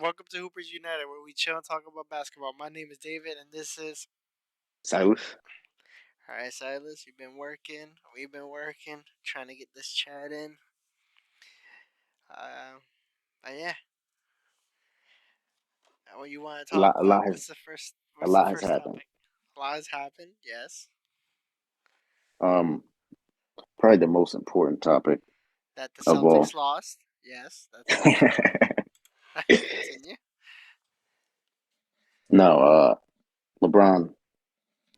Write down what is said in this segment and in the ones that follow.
Welcome to Hoopers United, where we chill and talk about basketball. My name is David, and this is. Silas. All right, Silas, you've been working. We've been working, trying to get this chat in. Uh, but yeah, what you want to A talk lot, a about? lot has What's the first? a What's the lot has first happened. topic? A lot has happened. Yes, Um, Probably the most important topic that the of all. Celtics lost. Yes, that's important. Continue. No, LeBron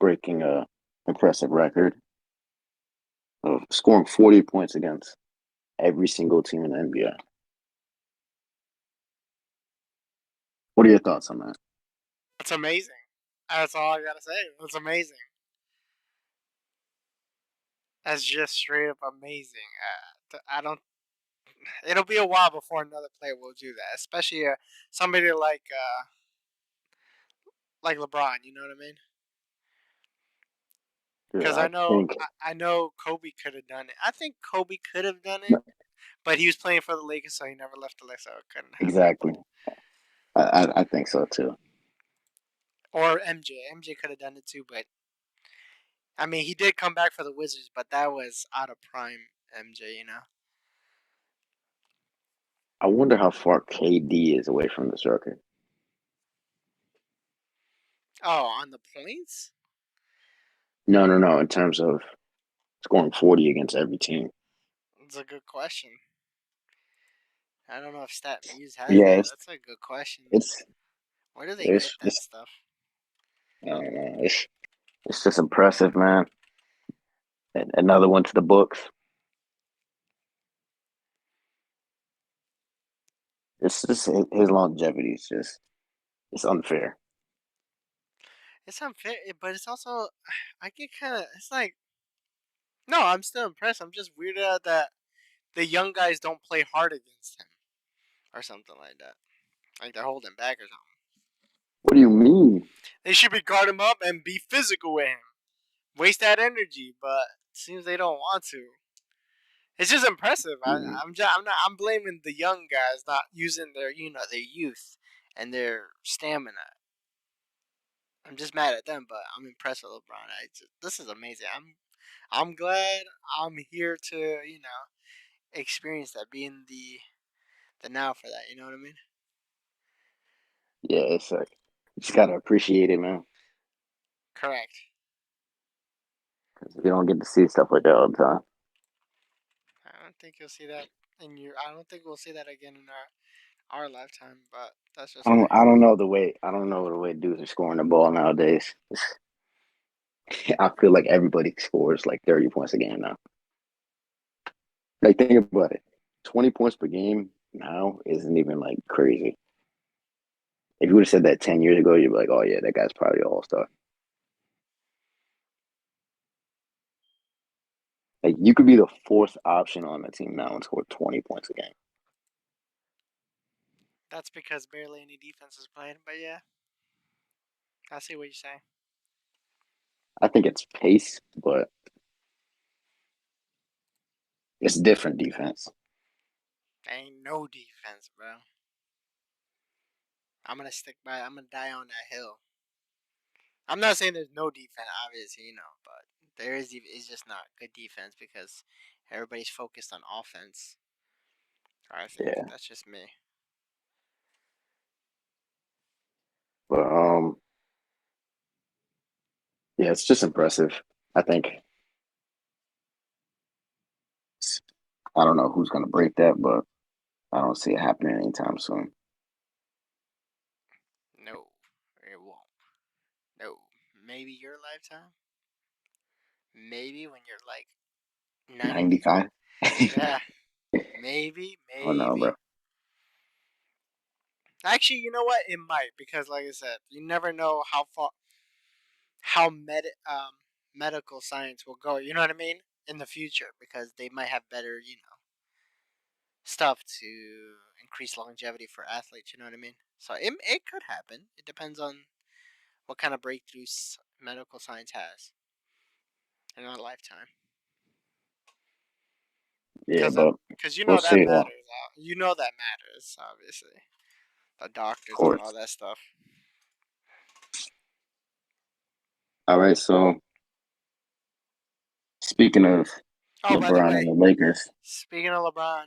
breaking a impressive record of scoring 40 points against every single team in the NBA. What are your thoughts on that? It's amazing. That's all I gotta say. It's amazing. That's just straight up amazing. I don't. It'll be a while before another player will do that, especially somebody like LeBron. You know what I mean? Dude, Because I think I know Kobe could have done it. I think Kobe could have done it, but he was playing for the Lakers, so he never left the Lakers, so it couldn't have exactly. happened. I think so too. Or MJ. MJ could have done it too, but I mean, he did come back for the Wizards, but that was out of prime MJ. You know? I wonder how far KD is away from this record. Oh, on the points? No, no, no. In terms of scoring 40 against every team. That's a good question. I don't know if Stat Muse has Yeah, that. it's That's a good question. it's Where do they get it's, that it's stuff? I don't know. It's just impressive, man. Another one to the books. It's just his longevity is just it's unfair. It's unfair, but it's also I get kind of. It's like no, I'm still impressed. I'm just weirded out that the young guys don't play hard against him or something like that. Like they're holding back or something. What do you mean? They should be guard him up and be physical with him. Waste that energy, but it seems they don't want to. It's just impressive. Mm, I'm blaming the young guys not using their their youth and their stamina. I'm just mad at them, but I'm impressed with LeBron. This is amazing. I'm glad I'm here to experience that, being the now for that. You know what I mean? yeah, it's like you just gotta appreciate it, man. Correct. Because we don't get to see stuff like that all the time. I don't think you'll see that in your. I don't think we'll see that again in our lifetime. But that's just me. I don't know the way dudes are scoring the ball nowadays. I feel like everybody scores like 30 points a game now. Like think about it. 20 points per game now isn't even like crazy. If you would have said that 10 years ago, you'd be like, oh yeah, that guy's probably an all-star. Like you could be the fourth option on the team now and score 20 points a game. That's because barely any defense is playing. But yeah, I see what you're saying. I think it's pace, but it's different defense. Ain't no defense, bro. I'm gonna stick by. I'm gonna die on that hill. I'm not saying there's no defense, obviously, but there is. It's just not good defense because everybody's focused on offense. I think Yeah. that's just me. But yeah, it's just impressive. I think I don't know who's gonna break that, but I don't see it happening anytime soon. No, it won't. No, maybe your lifetime. Maybe when you're like 90. 95? Yeah, maybe, Oh no, bro. maybe. Actually, you know what? It might because, like I said, you never know how medical science will go. You know what I mean? In the future, because they might have better, stuff to increase longevity for athletes. You know what I mean? So it could happen. It depends on what kind of breakthroughs medical science has in our lifetime. Yeah, Because but because you we'll know that see though. matters. You know that matters, obviously. the Of doctors and all course. that stuff. All right. So speaking of Oh, by the LeBron and way, the Lakers, speaking of LeBron,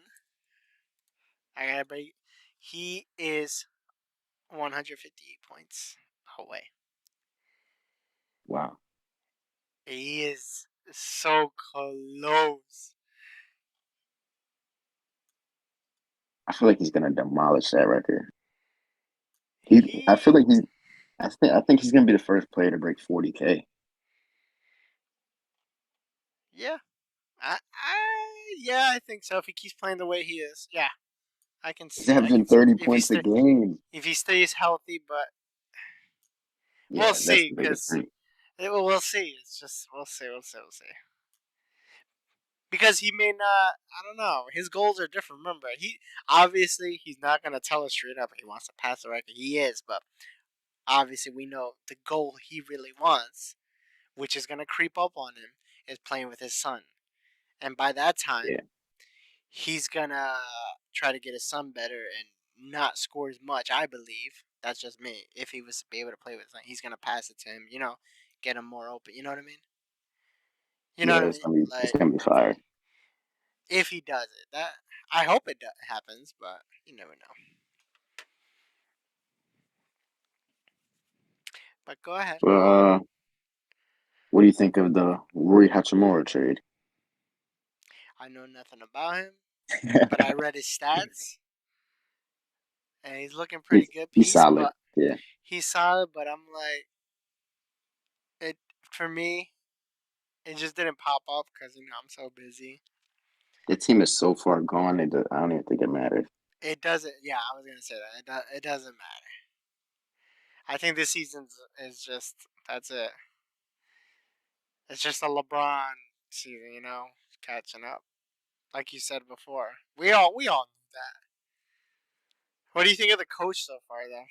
I gotta break. He is 158 points away. wow, He is so close. I feel like he's gonna demolish that record. I feel He, like I think he's gonna be the first player to break 40K. yeah, yeah, I think so. If he keeps playing the way he is, yeah, He's I can averaging see 30 points a game. if he stays healthy, but we'll Yeah, that's see. the biggest Because thing. we'll see. It's just we'll see. Because he may not. I don't know. His goals are different. Remember, he obviously he's not gonna tell us straight up he wants to pass the record. He is, but obviously we know the goal he really wants, which is gonna creep up on him, is playing with his son. And by that time, Yeah, he's gonna try to get his son better and not score as much. I believe that's just me. If he was to be able to play with his son, he's gonna pass it to him. Get him more open. You know what I mean? You know yeah, what I mean? it's Like gonna be fire. if he does it, that I hope happens, but you never know. But go ahead, But go on. what do you think of the Rui Hachimura trade? I know nothing about him, but I read his stats, and he's looking pretty he's good he's piece. solid. But Yeah, he's solid. But I'm like, it for me, it just didn't pop up because I'm so busy. the team is so far gone. I don't even think it matters. It doesn't. Yeah, I was gonna say that. It doesn't matter. I think this season is just that's it. It's just a LeBron season, catching up. Like you said before, we all knew that. What do you think of the coach so far, though?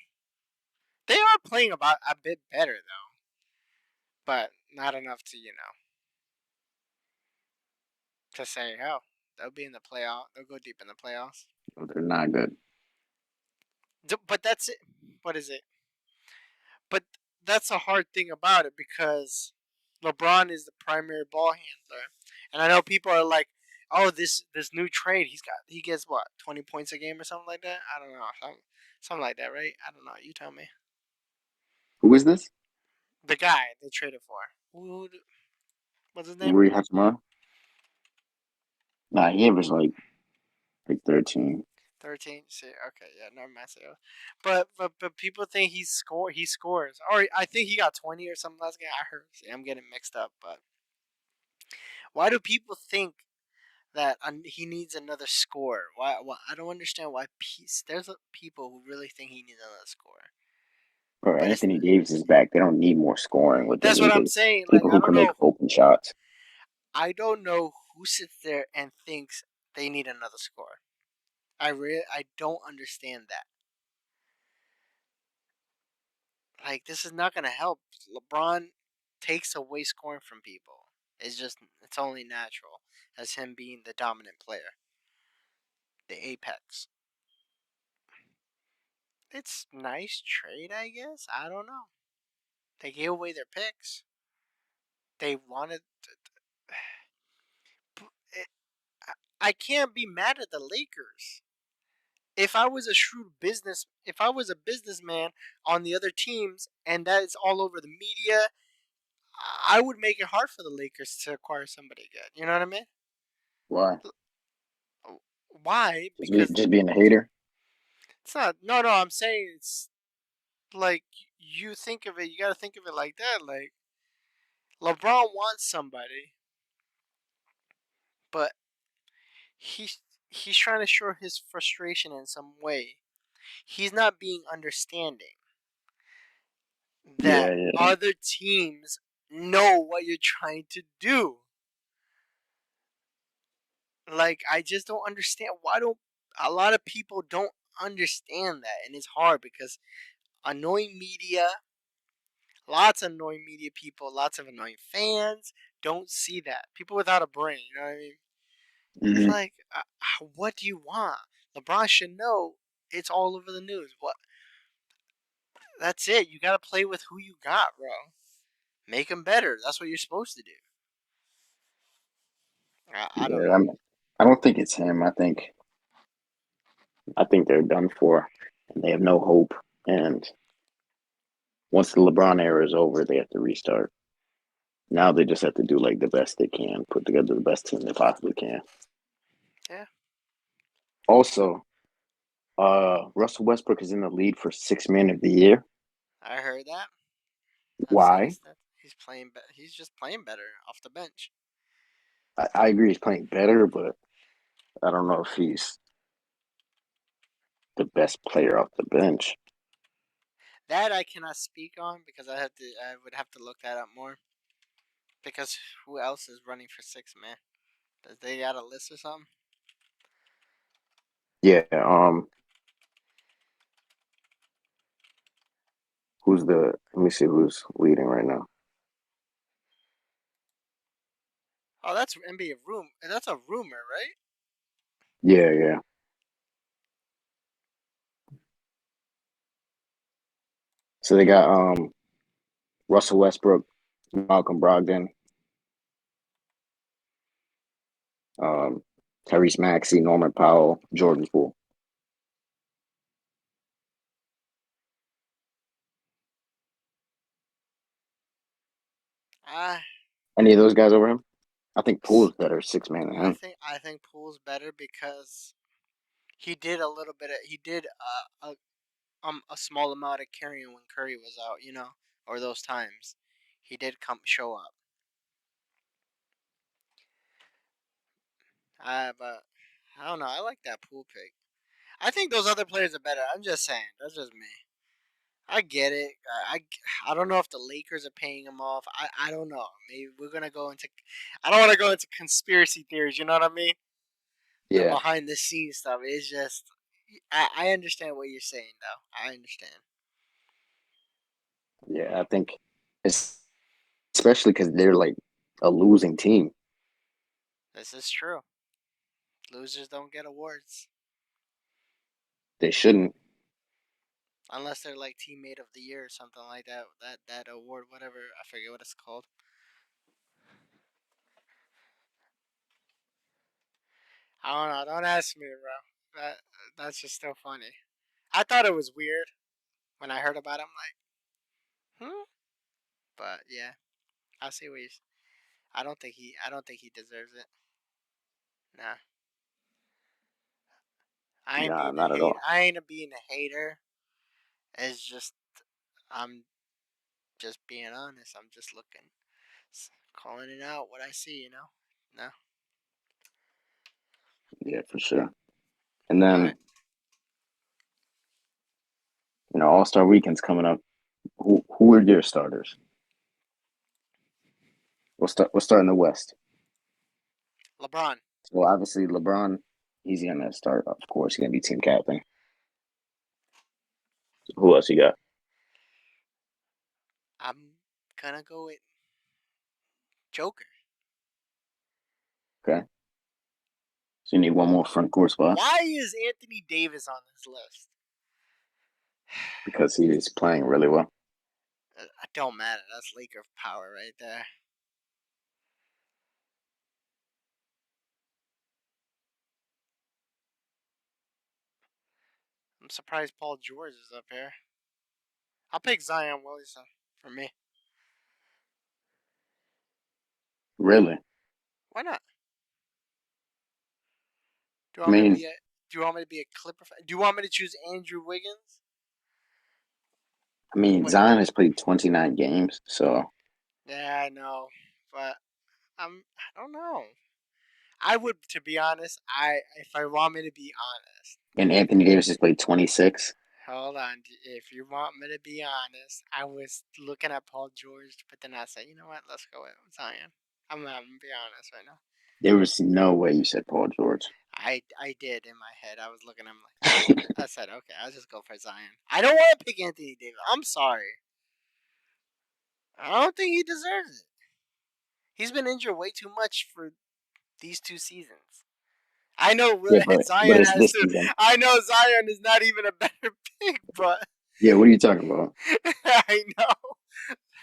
They are playing about a bit better though, but not enough to say, oh, they'll be in the playoff. They'll go deep in the playoffs. They're not good. But that's it. What is it? But that's a hard thing about it because LeBron is the primary ball handler, and I know people are like, "Oh, this new trade, he gets what 20 points a game or something like that." I don't know, something like that, right? I don't know. You tell me. Who is this? The guy they traded for. What's his name? Rui Hachimura? Nah, he averaged like 13. 13. See, okay, yeah, never mind. But people think he scores. Or I think he got 20 or something last game. I heard. See, I'm getting mixed up. But why do people think that he needs another score? Why? I don't understand why. There's people who really think he needs another score. Or But Anthony Davis is back. They don't need more scoring. What they that's what need I'm is saying. Like people who can make open shots. I don't know who sits there and thinks they need another score. I don't understand that. Like this is not gonna help. LeBron takes away scoring from people. It's only natural as him being the dominant player, the apex. It's nice trade, I guess. I don't know. They gave away their picks. They wanted. It, I can't be mad at the Lakers. If I was a businessman on the other teams, and that is all over the media, I would make it hard for the Lakers to acquire somebody good. You know what I mean? Why? Why? Because Just being a hater. it's not. No, no. I'm saying it's like you think of it. You got to think of it like that. Like LeBron wants somebody, but he's he's trying to show his frustration in some way. He's not being understanding that Yeah, yeah. other teams know what you're trying to do. Like I just don't understand why don't a lot of people don't understand that, and it's hard because annoying media, lots of annoying media people, lots of annoying fans don't see that. People without a brain, you know what I mean? It's Hmm. like, what do you want? LeBron should know it's all over the news. What? That's it. You gotta play with who you got, bro. Make them better. That's what you're supposed to do. I don't Yeah, know. I don't think it's him. I think they're done for, and they have no hope. And once the LeBron era is over, they have to restart. Now they just have to do like the best they can, put together the best team they possibly can. Yeah, Also, Russell Westbrook is in the lead for six man of the year. I heard that. Why? He's playing. He's just playing better off the bench. I agree he's playing better, but I don't know if he's the best player off the bench. That I cannot speak on because I have to. I would have to look that up more. Because who else is running for six man? Does they got a list or something? Yeah. Who's the? Let me see who's leading right now. Oh, that's NBA room. That's a rumor, right? Yeah, yeah. So they got Russell Westbrook, Malcolm Brogdon, um, Tyrese Maxey, Norman Powell, Jordan Poole. I Any of those guys over him? I think Poole's better six man than him. I think Poole's better because he did a little bit. He did a small amount of carrying when Curry was out. Or those times he did come show up. But I don't know. I like that Poole pick. I think those other players are better. I'm just saying. That's just me. I get it. I don't know if the Lakers are paying him off. I don't know. Maybe we're gonna go into. I don't want to go into conspiracy theories. You know what I mean? The Yeah, behind the scenes stuff. It's just. I understand what you're saying though. I understand. yeah. I think it's especially because they're like a losing team. This is true. Losers don't get awards They shouldn't. unless they're like teammate of the year or something like that. That award, whatever. I forget what it's called. I don't know. Don't ask me, bro. That's just still funny. I thought it was weird when I heard about it. I'm like, hmm. But yeah, I see what you. I don't think he. I don't think he deserves it. Nah, I ain't Nah, being a not at hate. all. I ain't being a hater. It's just I'm just being honest. I'm just looking, calling it out what I see. No. Yeah, for sure. And All right. then All Star Weekend's coming up. Who are your starters? We'll start in the West. LeBron. Well, obviously LeBron, he's gonna start. Of course, he's gonna be team captain. Who else you got? I'm gonna go with Joker. Okay, so you need one more front court spot Why is Anthony Davis on this list? because he is playing really well. It don't matter. That's Laker power right there. I'm surprised Paul George is up here. I'll pick Zion Williamson for me. Really, Why not? Do you I want me to mean, be a Do you want me to be a Clipper fan? Do you want me to choose Andrew Wiggins? Wait, Zion has played 29 games, so yeah, I know, but I don't know. I would, to be honest. If I want me to be honest, and Anthony Davis has played 26. hold on. If you want me to be honest, I was looking at Paul George, but then I said, you know what? Let's go with Zion. I'm gonna be honest right now. There was no way you said Paul George. I did in my head. I was looking. I'm like, I said, okay, I'll just go for Zion. I don't want to pick Anthony Davis. I'm sorry. I don't think he deserves it. He's been injured way too much for these 2 seasons. I know Yeah, but Zion it's has this to. season. I know Zion is not even a better pick, but Yeah, what are you talking about? I know.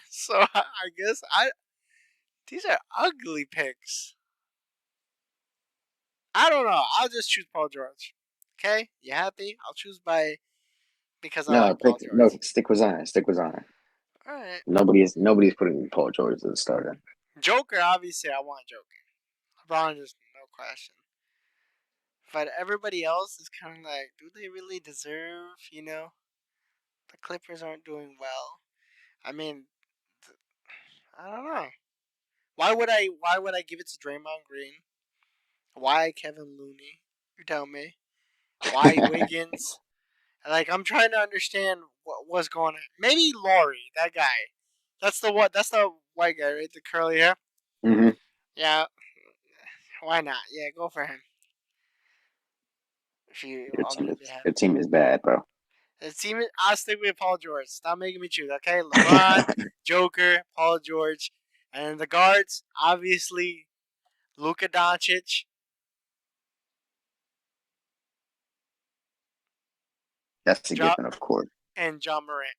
So I guess I these are ugly picks. I don't know. I'll just choose Paul George. Okay, you happy? I'll choose by because I No, like Paul pick no. George. Stick with Zion. Stick with Zion. All right, Nobody's putting Paul George as a starter. Joker. Obviously, I want Joker. LeBron, just no question. But everybody else is kind of like, do they really deserve? The Clippers aren't doing well. I mean, I don't know. Why would I? Why would I give it to Draymond Green? Why Kevin Looney? You tell me. Why Wiggins? Like I'm trying to understand what's going on. Maybe Laurie, that guy. That's the what? That's the white guy, right? The curly hair. hmm Yeah. Why not? Yeah, go for him. If you Your want me team to be is your happy. team is bad, bro. The team. I'll stick with Paul George. Stop making me choose. Okay, LeBron, Joker, Paul George, and the guards. Obviously, Luka Doncic, That's a ja, given, of course. and John Morant.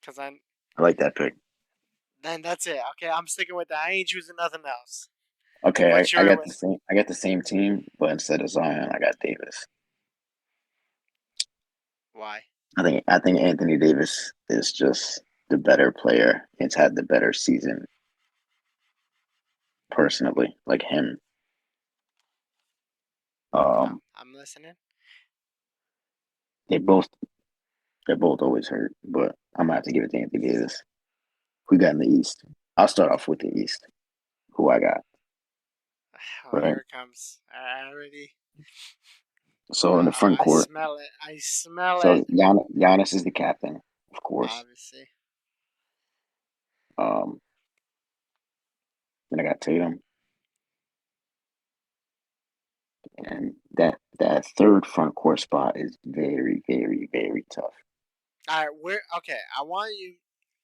Cause I like that pick. then that's it. Okay, I'm sticking with that. I ain't choosing nothing else. Okay, What's I your got what? the same. I got the same team, but instead of Zion, I got Davis. Why? I think Anthony Davis is just the better player. It's had the better season personally, like him. Um, I'm listening. they both they're both always hurt, but I'm gonna have to give it to Anthony Davis. Who got in the East? I'll start off with the East. Who I got, Oh, right? here it comes. I already. So in the front I court, smell it. I smell so it. Giannis is the captain, of course. Obviously. Um, then I got Tatum, and that third front court spot is very, very, very tough. All right, we're okay. I want you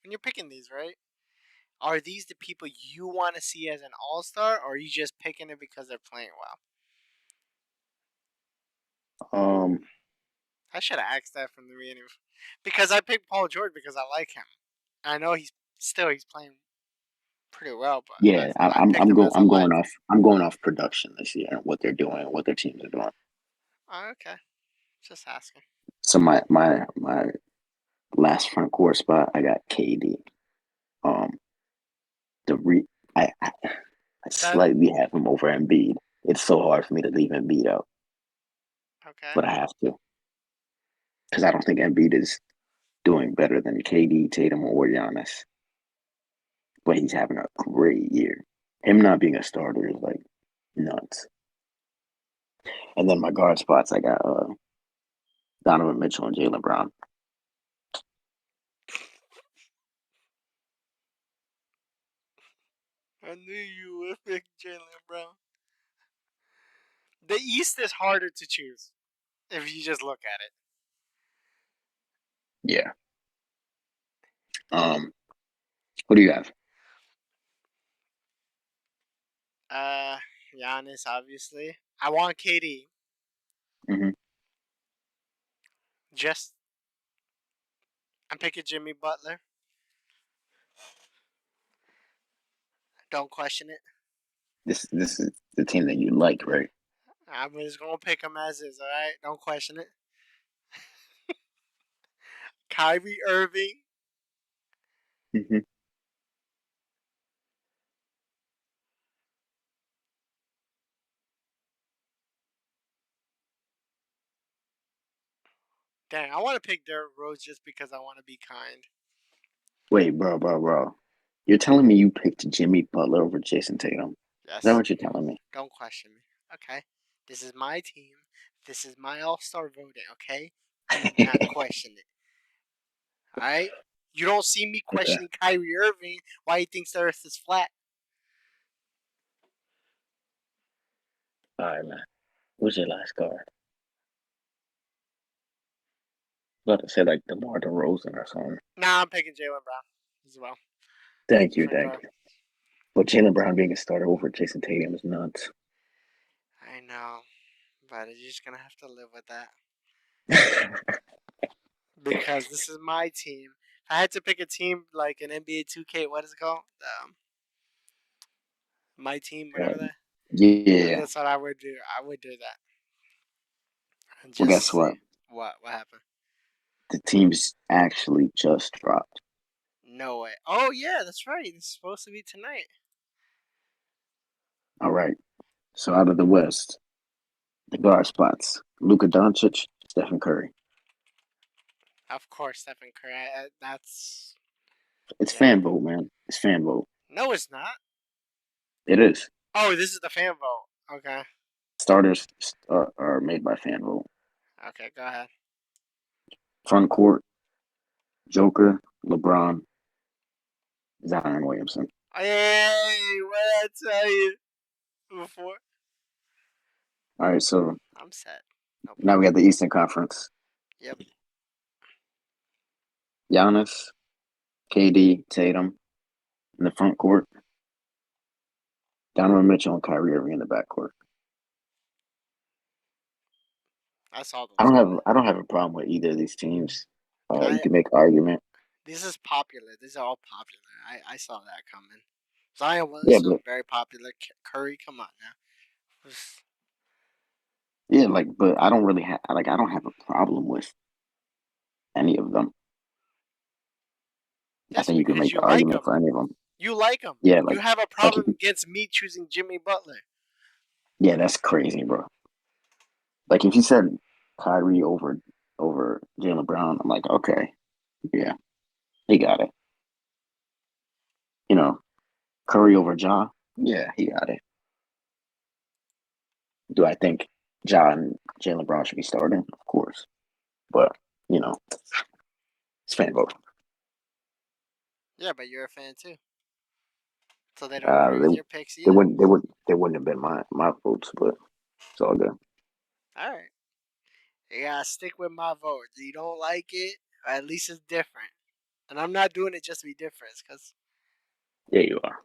when you're picking these, right? Are these the people you want to see as an all star, or are you just picking it because they're playing well? Um, I should have asked that from the beginning, because I picked Paul George because I like him. I know he's playing pretty well, but yeah, I picked him as I liked him. I'm going off production this year and what they're doing, what their teams are doing. Oh, okay, just asking. So my last front court spot, I got KD. Um, the re I That slightly have him over Embiid. It's so hard for me to leave Embiid out, okay. but I have to because I don't think Embiid is doing better than KD, Tatum, or Giannis. But he's having a great year. Him not being a starter is like nuts. And then my guard spots, I got Donovan Mitchell and Jalen Brown. I knew you would pick Jalen Brown. The East is harder to choose if you just look at it. Yeah. Who do you have? Uh, Giannis, obviously. I want KD. hmm Just I'm picking Jimmy Butler. Don't question it. This is the team that you like, right? I'm just gonna pick him as is. All right, don't question it. Kyrie Irving. hmm Dang, I want to pick Derrick Rose just because I want to be kind. Wait, bro. You're telling me you picked Jimmy Butler over Jason Tatum? Is that Yes, what you're telling me? don't question me. Okay, this is my team. This is my All Star voting. Okay, do not question it. All right. You don't see me Okay. questioning Kyrie Irving why he thinks the Earth is flat. All right, man. Who's your last card? I was about to say like DeMar DeRozan or something. Nah, I'm picking Jalen Brown as well for Thank guard. you. But Jalen Brown being a starter over Jason Tatum is nuts. I know, but you're just gonna have to live with that because this is my team. If I had to pick a team like an NBA 2K, what is it called? My team, Uh, whatever that. yeah. That's what I would do. I would do that and Well, just guess what? see what happened. The teams actually just dropped. No way. Oh yeah, that's right. It's supposed to be tonight. All right. So out of the West, the guard spots: Luka Doncic, Stephen Curry. Of course, Stephen Curry. That's It's yeah. fan vote, man. It's fan vote. No, it's not. It is. Oh, this is the fan vote. Okay. Starters are made by fan vote. Okay, go ahead. Front court: Joker, LeBron, Zion Williamson. Hey, what did I tell you before? All right. So I'm set. No now we problem. got the Eastern Conference: Yep. Giannis, KD, Tatum in the front court. Donovan Mitchell and Kyrie Irving in the backcourt. I saw I those don't coming. have I don't have a problem with either of these teams. You I can make argument. This is popular. These are all popular. I saw that coming. Zion Yeah, Williamson, but very popular. Curry, come on now. yeah, but I don't really have I don't have a problem with any of them. I Yes, think you can because make you an like argument him. for any of them. You like him. Yeah, You have a if problem you, against me choosing Jimmy Butler. yeah, that's crazy, bro. Like if you said Kyrie over Jalen Brown, I'm like, okay, yeah, he got it. You know, Curry over Ja, yeah, he got it. Do I think Ja and Jalen Brown should be starting? Of course, but you know, it's fan vote. Yeah, but you're a fan too. So they don't agree They, with your picks either. they wouldn't have been my votes, but it's all good. All right. You gotta stick with my vote. You don't like it, or at least it's different. And I'm not doing it just to be different, because Yeah, you are.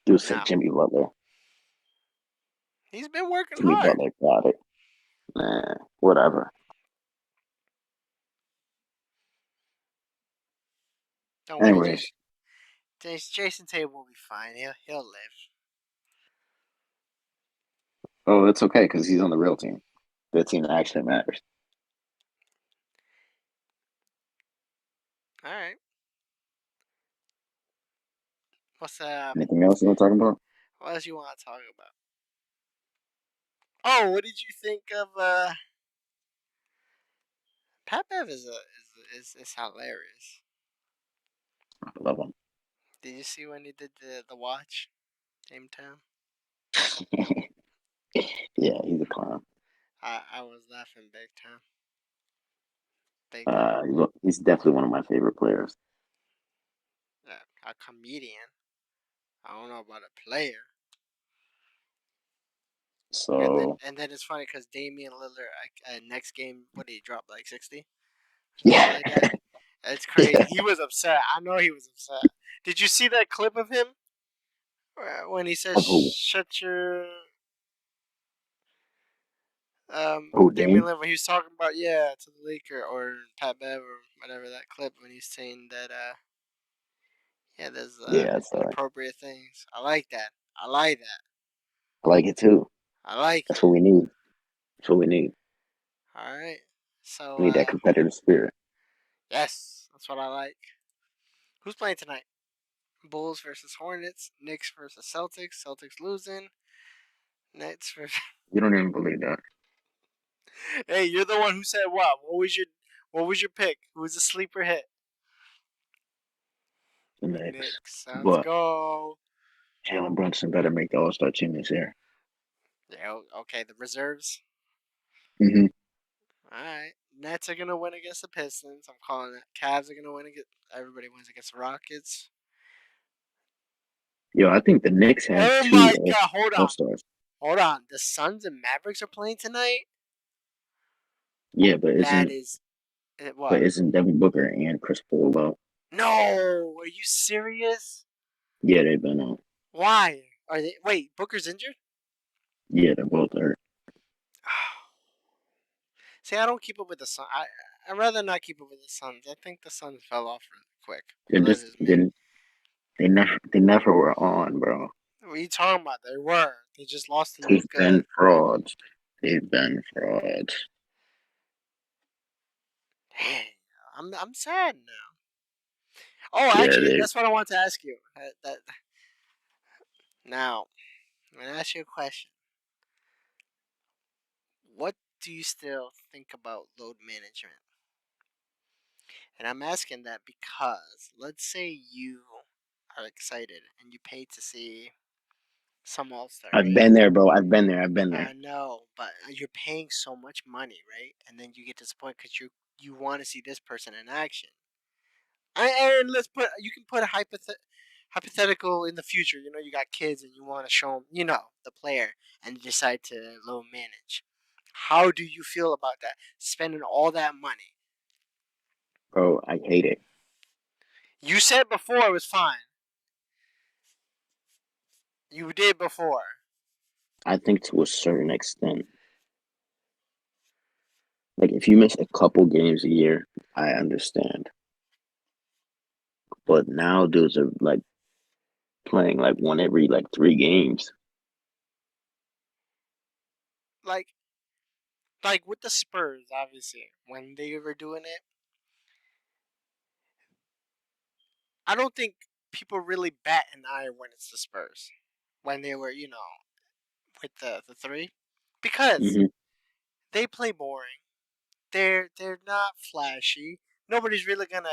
You said no. Jimmy Butler. He's been working Jimmy hard. Butler got it. Nah, whatever. Don't worry, Anyways, Jason Tatum will be fine. He'll live. oh, it's okay because he's on the real team, the team that actually matters. All right. What's uh? Anything else you want to talk about? What else you want to talk about? Oh, what did you think of Pat Bev is hilarious. I love him. Did you see when he did the watch game time? Yeah, he's a clown. I was laughing big time, big time. He's definitely one of my favorite players. A comedian. I don't know about a player. So And then it's funny because Damian Lillard next game, what did he drop, like 60 or something yeah, like that? It's crazy. yeah. He was upset. I know he was upset. Did you see that clip of him when he says Of who? "shut your" Damian Dame? Lillard, when he was talking about, yeah, to the Laker or Pat Bev or whatever, that clip when he's saying that yeah, there's Yeah, that's inappropriate things. I like that. I like that. I like it too. I like That's it. what we need. That's what we need. All right. So We need that competitive spirit. yes, that's what I like. Who's playing tonight? Bulls versus Hornets. Knicks versus Celtics. Celtics losing. Nets versus. You don't even believe that. Hey, you're the one who said what? What was your pick? Who was the sleeper hit? The Knicks. Knicks. Let's But go. Jalen Brunson better make the All Star team this year. Yeah. Okay. The reserves. Mm-hmm. All right. Nets are gonna win against the Pistons. I'm calling it. Cavs are gonna win against. Everybody wins against the Rockets. Yo, I think the Knicks have Oh two my God! Hold All on. Stars. Hold on. The Suns and Mavericks are playing tonight. Yeah, That is but what? isn't Devin Booker and Chris Paul out? No. Are you serious? Yeah, they've been out. Why are they? Wait, Booker's injured. Yeah, they're both hurt. See, I don't keep up with the Sun. I'd rather not keep up with the Suns. I think the Suns fell off really quick, They're but that's just just me. they never were on, bro. What are you talking about? They were. They just lost to They've Luca. been frauds. They've been frauds. Dang, I'm sad now. Oh, Yeah, actually, they. that's what I want to ask you. Now, I'm gonna ask you a question. What do you still think about load management? And I'm asking that because let's say you are excited and you pay to see some All Star I've game. been there, bro. I've been there. I've been there. I know, but you're paying so much money, right? And then you get disappointed because you want to see this person in action. And let's put you can put a hypothetical in the future. You know, you got kids and you want to show them, the player, and you decide to low manage. How do you feel about that? Spending all that money. Bro, I hate it. You said before it was fine. You did before. I think to a certain extent. Like if you miss a couple games a year, I understand. But now dudes are like playing like one every like 3 games. Like like with the Spurs, obviously, when they were doing it, I don't think people really bat an eye when it's the Spurs. When they were, with the three. Because Hmm. they play boring. They're not flashy. Nobody's really gonna,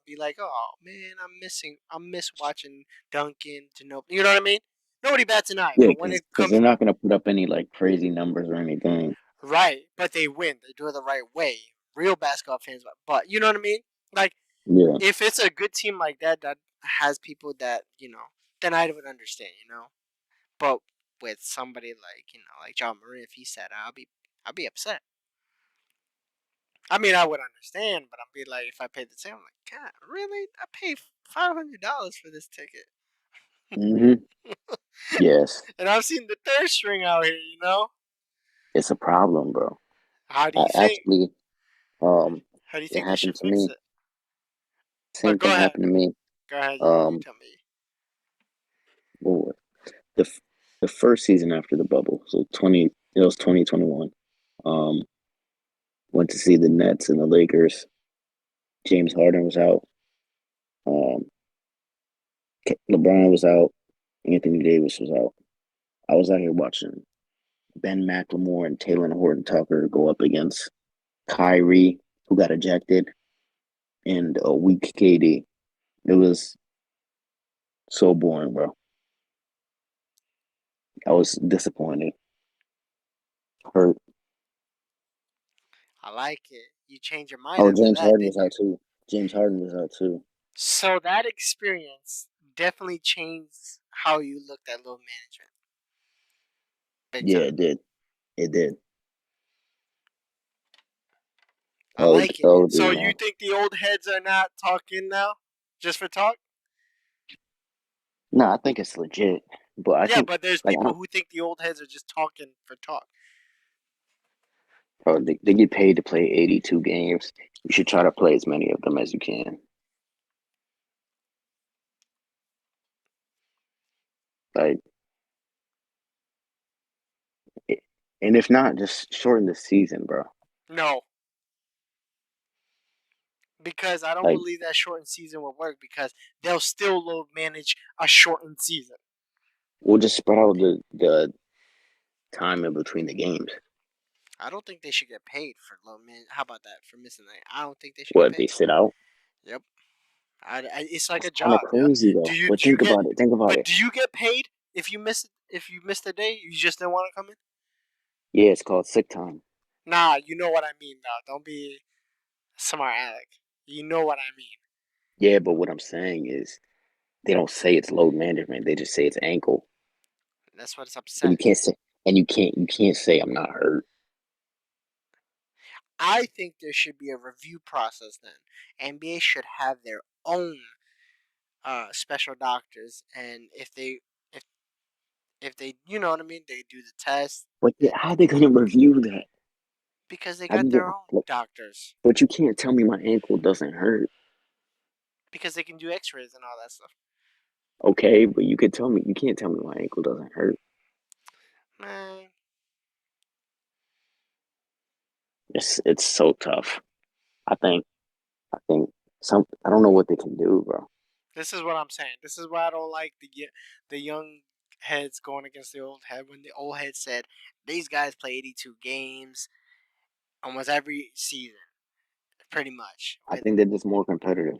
be like, oh man, I miss watching Duncan to no, you know what I mean? Nobody bats an eye. Yeah, But when because it they're comes not gonna put up any like crazy numbers or anything. right, but they win. They do it the right way. Real basketball fans, but you know what I mean? Like Yeah. if it's a good team like that has people that then I would understand. But with somebody like like John Marin, if he said, I'll be upset. I mean, I would understand, but I'd be like, if I paid the same, I'm like, God, really? I paid $500 for this ticket, Hmm. Yes, and I've seen the third string out here. it's a problem, bro. How do I you think? actually, um, How do you it think they happened should to fix me. it? But Same go thing ahead. happened to me. Go ahead. You Um, tell me. what the f- the first season after the bubble, so 20, it was 2021. Um, went to see the Nets and the Lakers. James Harden was out. Um, LeBron was out. Anthony Davis was out. I was out here watching Ben McLemore and Taylor Horton Tucker go up against Kyrie, who got ejected, and a weak KD. It was so boring, bro. I was disappointed. Hurt. I like it. You change your mind Oh, after James that, Harden didn't was you? out too. James Harden was out too. So that experience definitely changed how you looked at load management, big Yeah, time. it did. It did. I Oh, like it. oh, So dude, you man. think the old heads are not talking now, just for talk? No, I think it's legit, but I Yeah, think but there's like I people don't. who think the old heads are just talking for talk. Bro, they get paid to play 82 games. You should try to play as many of them as you can. Like, it, and if not, just shorten the season, bro. No, because I don't Like, believe that shortened season will work because they'll still load manage a shortened season. we'll just spread out the time in between the games. I don't think they should get paid for load manage. How about that for missing that? I don't think they should get What they paid. sit out? Yep, it's like That's a kind of job. Yeah. crazy Do though. you But do you think get? about it. Think about But it. do you get paid if you missed a day? You just didn't want to come in. Yeah, it's called sick time. Nah, you know what I mean. Though. Don't be smart aleck. You know what I mean. Yeah, but what I'm saying is they don't say it's load management. They just say it's ankle, That's what's and you upsetting. can't say you can't say I'm not hurt. I think there should be a review process then. NBA should have their own special doctors, and if if they, you know what I mean, they do the test. But And how are they gonna review that? Because they I got can get their own my, doctors. but you can't tell me my ankle doesn't hurt. Because they can do X-rays and all that stuff. Okay, but you can't tell me my ankle doesn't hurt. Man, It's so tough. I think I think I don't know what they can do, bro. this is what I'm saying. This is why I don't like the young heads going against the old head. When the old head said these guys play 82 games almost every season, pretty much. I With think they're just more competitive.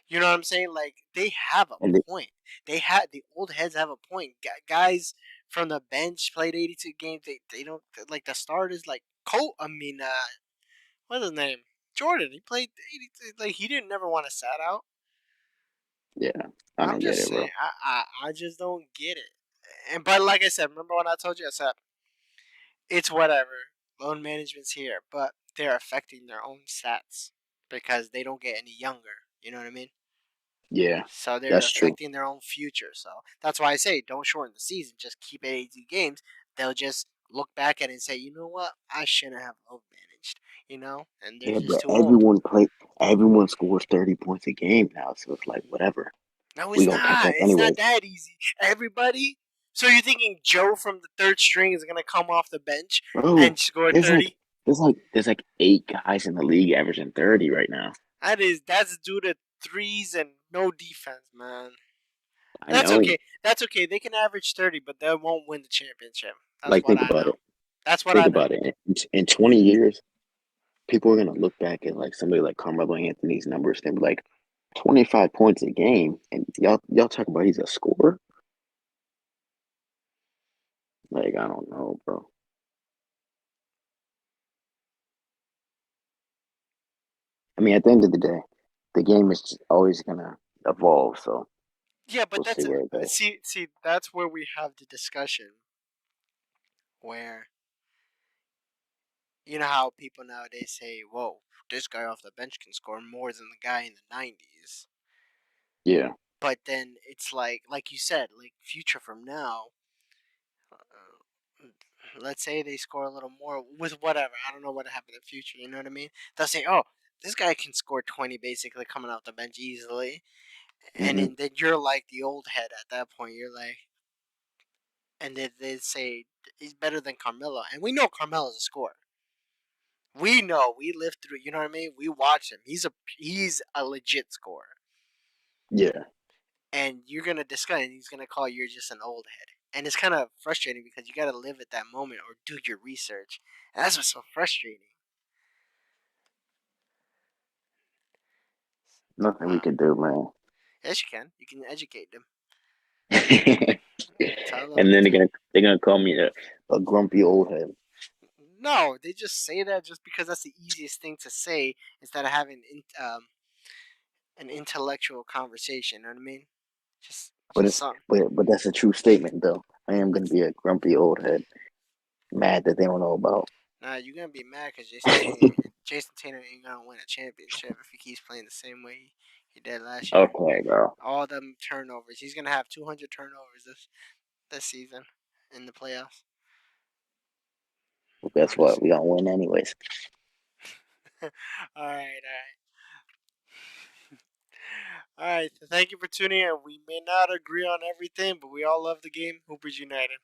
you know what I'm saying? Like they have a And they, point. They had the old heads have a point. Guys from the bench played 82 games. They don't like the starters like Cole. I mean, what's his name? Jordan. He played 82. Like he didn't never want to sat out. yeah, I I'm don't get just it, saying. bro. I just don't get it. And but like I said, remember when I told you? I said it's whatever. Loan management's here, but they're affecting their own stats because they don't get any younger. You know what I mean? Yeah, So they're that's true. affecting their own future. So that's why I say don't shorten the season. Just keep it 82 games. They'll just look back at it and say, you know what? I shouldn't have load managed. You know, and they're Yeah, just but too old. everyone scores 30 points a game now, so it's like whatever. No, We it's gonna catch not. up It's not anyways. that easy. Everybody. So you're thinking Joe from the third string is gonna come off the bench Bro, and score there's like 30? there's like 8 guys in the league averaging 30 right now. That's due to threes and no defense, man. I That's know. okay. That's okay. They can average 30, but they won't win the championship. That's Like what think I about know. it. That's what Think I know. about it. In 20 years, people are gonna look back at like somebody like Carmelo Anthony's numbers and be like 25 points a game, and y'all talk about he's a scorer. Like I don't know, bro. I mean, at the end of the day, the game is just always gonna evolve. So Yeah, but we'll see that's where it goes. see that's where we have the discussion where you know how people nowadays say, "Whoa, this guy off the bench can score more than the guy in the '90s." Yeah. But then it's like you said, like future from now. Let's say they score a little more with whatever. I don't know what happened in the future. You know what I mean? They'll say, "Oh, this guy can score 20 basically coming off the bench easily," and Hmm. then you're like the old head at that point. You're like, and then they say he's better than Carmelo, and we know Carmelo's a scorer. We know we lived through. You know what I mean? We watch him. He's a legit scorer, Yeah. and you're gonna discuss, and he's gonna call you're just an old head, and it's kind of frustrating because you got to live at that moment or do your research. And that's what's so frustrating. Nothing we Wow. could do, man. Yes, you can. You can educate them. And Tell them. then they're gonna call me a grumpy old head. No, they just say that just because that's the easiest thing to say instead of having an intellectual conversation. You know what I mean? Just, But just it's something. but that's a true statement though. I am gonna It's be a grumpy old head, mad that they don't know about. nah. You're gonna be mad because Jason Tatum ain't gonna win a championship if he keeps playing the same way he did last year. Okay, girl. All them turnovers. He's gonna have 200 turnovers this season in the playoffs. Well, guess I'm just what? We gonna win anyways. all right, all right. All right, so thank you for tuning in. We may not agree on everything, but we all love the game. Hoopers United.